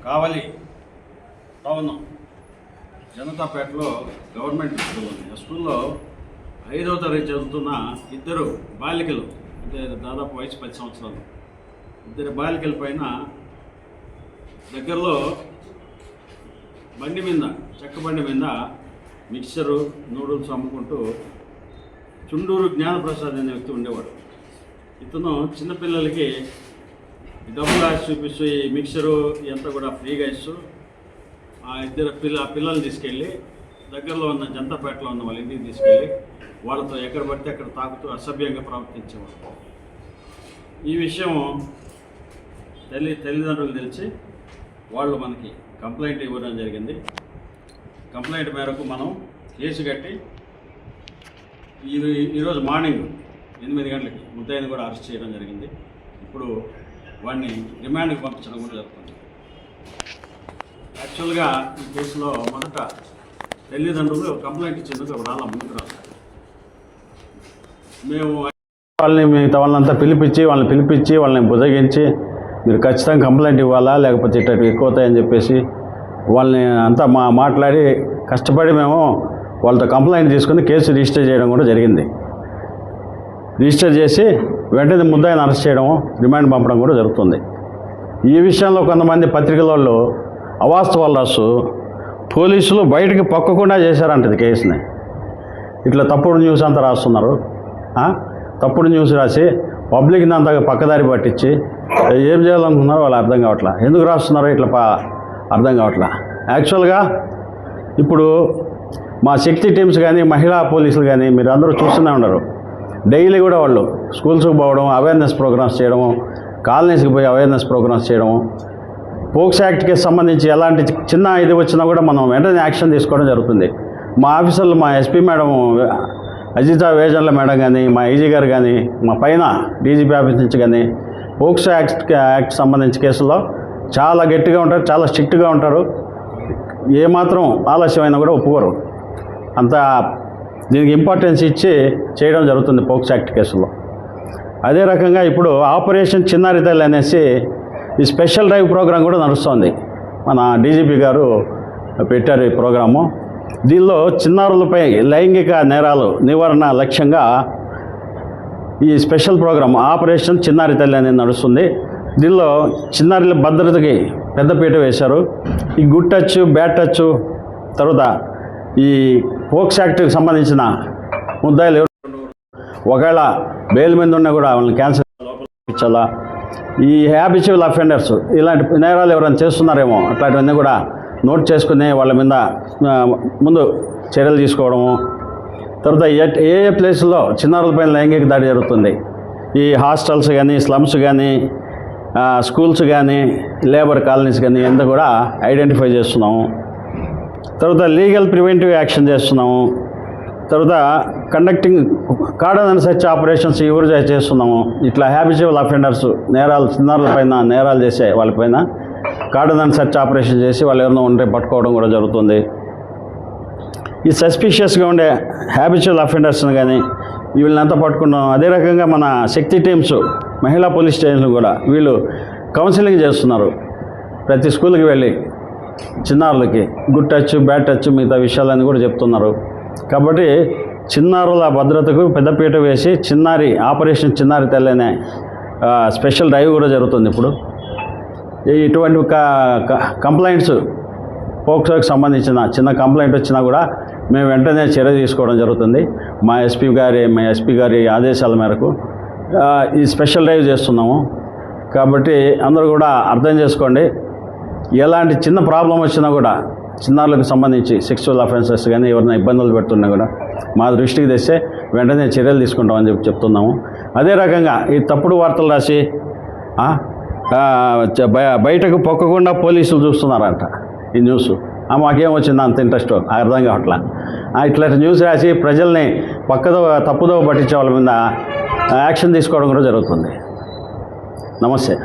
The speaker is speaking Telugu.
కావలి టౌన్ జనతాపేటలో గవర్నమెంట్ స్కూల్ ఉంది. ఆ స్కూల్లో 5వ తరగతి చదువుతున్న ఇద్దరు బాలికలు, అంటే దాదాపు వయసు 10 సంవత్సరాలు, ఇద్దరు బాలికల పైన దగ్గరలో బండి మీద, చెక్క బండి మీద మిక్చరు, నూడిల్స్ అమ్ముకుంటూ చుండూరు జ్ఞానప్రసాద్ అనే వ్యక్తి ఉండేవాడు. ఇతను చిన్నపిల్లలకి డబ్బులు ఆశ చూపిస్తూ ఈ మిక్చరు ఇదంతా కూడా ఫ్రీగా ఇస్తూ ఆ ఇద్దరు పిల్లల్ని తీసుకెళ్ళి దగ్గరలో ఉన్న జనతాపేటలో ఉన్న వాళ్ళ ఇంటికి తీసుకెళ్ళి వాళ్ళతో ఎక్కడ పడితే అక్కడ తాకుతూ అసభ్యంగా ప్రవర్తించేవాడు. ఈ విషయం తల్లిదండ్రులు తెలిసి వాళ్ళు మనకి కంప్లైంట్ ఇవ్వడం జరిగింది. కంప్లైంట్ మేరకు మనం కేసు కట్టి ఈరోజు మార్నింగ్ 8 గంటలకి ముద్దాయిని కూడా అరెస్ట్ చేయడం జరిగింది. ఇప్పుడు వాడిని రిమాండ్కి పంపించడం కూడా జరుగుతుంది. యాక్చువల్గా ఈ కేసులో మొదట తల్లిదండ్రులు కంప్లైంట్ ఇచ్చేందుకు వాళ్ళ ముందుకు రావాలి. మేము మిగతా వాళ్ళంతా పిలిపించి వాళ్ళని బుజ్జగించి మీరు ఖచ్చితంగా కంప్లైంట్ ఇవ్వాలా, లేకపోతే ఇట్లా ఎక్కువ అవుతాయని చెప్పేసి వాళ్ళని అంతా మాట్లాడి కష్టపడి మేము వాళ్ళతో కంప్లైంట్ తీసుకుని కేసు రిజిస్టర్ చేయడం కూడా జరిగింది. రిజిస్టర్ చేసి వెంటనే ముద్దాయిని అరెస్ట్ చేయడం, రిమాండ్ పంపడం కూడా జరుగుతుంది. ఈ విషయంలో కొంతమంది పత్రికల వాళ్ళు అవాస్తవాలు రాస్తూ పోలీసులు బయటికి పొక్కకుండా చేశారంటది కేసుని. ఇట్లా తప్పుడు న్యూస్ అంతా రాస్తున్నారు. తప్పుడు న్యూస్ రాసి పబ్లిక్ని అంతా పక్కదారి పట్టించి ఏం చేయాలనుకున్నారో వాళ్ళు అర్థం కావట్లా. ఎందుకు రాస్తున్నారో ఇట్లా అర్థం కావట్లా. యాక్చువల్గా ఇప్పుడు మా శక్తి టీమ్స్ కానీ మహిళా పోలీసులు కానీ మీరు అందరూ చూస్తూనే ఉన్నారు. డైలీ కూడా వాళ్ళు స్కూల్స్కి పోవడం, అవేర్నెస్ ప్రోగ్రామ్స్ చేయడము, కాలనీస్కి పోయి అవేర్నెస్ ప్రోగ్రామ్స్ చేయడము, పోక్స్ యాక్ట్కి సంబంధించి ఎలాంటి చిన్న ఇది వచ్చినా కూడా మనం వెంటనే యాక్షన్ తీసుకోవడం జరుగుతుంది. మా ఆఫీసర్లు, మా ఎస్పీ మేడం అజితా వేజన్ల మేడం కానీ, మా ఐజీ గారు కానీ, మా పైన డీజీపీ ఆఫీస్ నుంచి కానీ పోక్సో యాక్ట్ సంబంధించి కేసుల్లో చాలా గట్టిగా ఉంటారు, చాలా స్ట్రిక్ట్గా ఉంటారు. ఏమాత్రం ఆలస్యమైనా కూడా ఒప్పుకోరు. అంత దీనికి ఇంపార్టెన్స్ ఇచ్చి చేయడం జరుగుతుంది పోక్సో యాక్ట్ కేసులో. అదే రకంగా ఇప్పుడు ఆపరేషన్ చిన్నారి తల్లి అనేసి ఈ స్పెషల్ డ్రైవ్ ప్రోగ్రాం కూడా నడుస్తుంది. మన డీజీపీ గారు పెట్టారు ఈ ప్రోగ్రాము. దీనిలో చిన్నారులపై లైంగిక నేరాలు నివారణ లక్ష్యంగా ఈ స్పెషల్ ప్రోగ్రాం ఆపరేషన్ చిన్నారి తల్లి అనేది నడుస్తుంది. దీనిలో చిన్నారుల భద్రతకి పెద్దపీట వేశారు. ఈ గుడ్ టచ్, బ్యాడ్ టచ్, తర్వాత ఈ పోక్స్ యాక్ట్కి సంబంధించిన ముద్దాయిలు ఒకవేళ బెయిల్ మీద ఉన్నా కూడా వాళ్ళని క్యాన్సర్ లోపల ఇచ్చాలా. ఈ హ్యాబిచువల్ అఫెండర్స్ ఇలాంటి నేరాలు ఎవరైనా చేస్తున్నారేమో అట్లాంటివన్నీ కూడా నోట్ చేసుకుని వాళ్ళ మీద ముందు చర్యలు తీసుకోవడము. తర్వాత ఏ ప్లేసుల్లో చిన్నారులపైన లైంగిక దాడి జరుగుతుంది, ఈ హాస్టల్స్ కానీ, స్లమ్స్ కానీ, స్కూల్స్ కానీ, లేబర్ కాలనీస్ కానీ ఎంత కూడా ఐడెంటిఫై చేస్తున్నాము. తర్వాత లీగల్ ప్రివెంటివ్ యాక్షన్ చేస్తున్నాము. తర్వాత conducting cordon and search operations ఎవరు చేస్తున్నాము. ఇట్లా హ్యాబిచువల్ అఫెండర్స్ నేరాలు, చిన్నారులపైన నేరాలు చేసే వాళ్ళపైన కార్డన్ అండ్ సర్చ్ ఆపరేషన్ చేసి వాళ్ళు ఎవరైనా ఉంటే పట్టుకోవడం కూడా జరుగుతుంది. ఈ సస్పిషియస్గా ఉండే హ్యాబిచువల్ అఫెండర్స్ని కానీ వీళ్ళనంతా పట్టుకున్నాం. అదే రకంగా మన శక్తి టీమ్స్, మహిళా పోలీస్ స్టేషన్లు కూడా వీళ్ళు కౌన్సిలింగ్ చేస్తున్నారు. ప్రతి స్కూల్కి వెళ్ళి చిన్నారులకి గుడ్ టచ్, బ్యాడ్ టచ్, మిగతా విషయాలని కూడా చెప్తున్నారు. కాబట్టి చిన్నారుల భద్రతకు పెద్దపీట వేసి ఆపరేషన్ చిన్నారి తల్లి అనే స్పెషల్ డ్రైవ్ కూడా జరుగుతుంది. ఇప్పుడు ఇటువంటి కంప్లైంట్స్, పోక్సోకి సంబంధించిన చిన్న కంప్లైంట్ వచ్చినా కూడా మేము వెంటనే చర్య తీసుకోవడం జరుగుతుంది. మా ఎస్పీ గారి ఆదేశాల మేరకు ఈ స్పెషల్ డ్రైవ్ చేస్తున్నాము. కాబట్టి అందరూ కూడా అర్థం చేసుకోండి. ఎలాంటి చిన్న ప్రాబ్లం వచ్చినా కూడా చిన్నారులకు సంబంధించి సెక్సువల్ అఫెన్సెస్ కానీ ఎవరైనా ఇబ్బందులు పెడుతున్నా కూడా మా దృష్టికి తెస్తే వెంటనే చర్యలు తీసుకుంటామని చెప్తున్నాము. అదే రకంగా ఈ తప్పుడు వార్తలు రాసి బయటకు పొక్కకుండా పోలీసులు చూస్తున్నారంట ఈ న్యూస్. మాకేం వచ్చింది అంత ఇంట్రెస్ట్ అర్థం కావట్లా. ఇట్లాంటి న్యూస్ రాసి ప్రజల్ని తప్పుదో పట్టించే వాళ్ళ మీద యాక్షన్ తీసుకోవడం కూడా జరుగుతుంది. నమస్తే.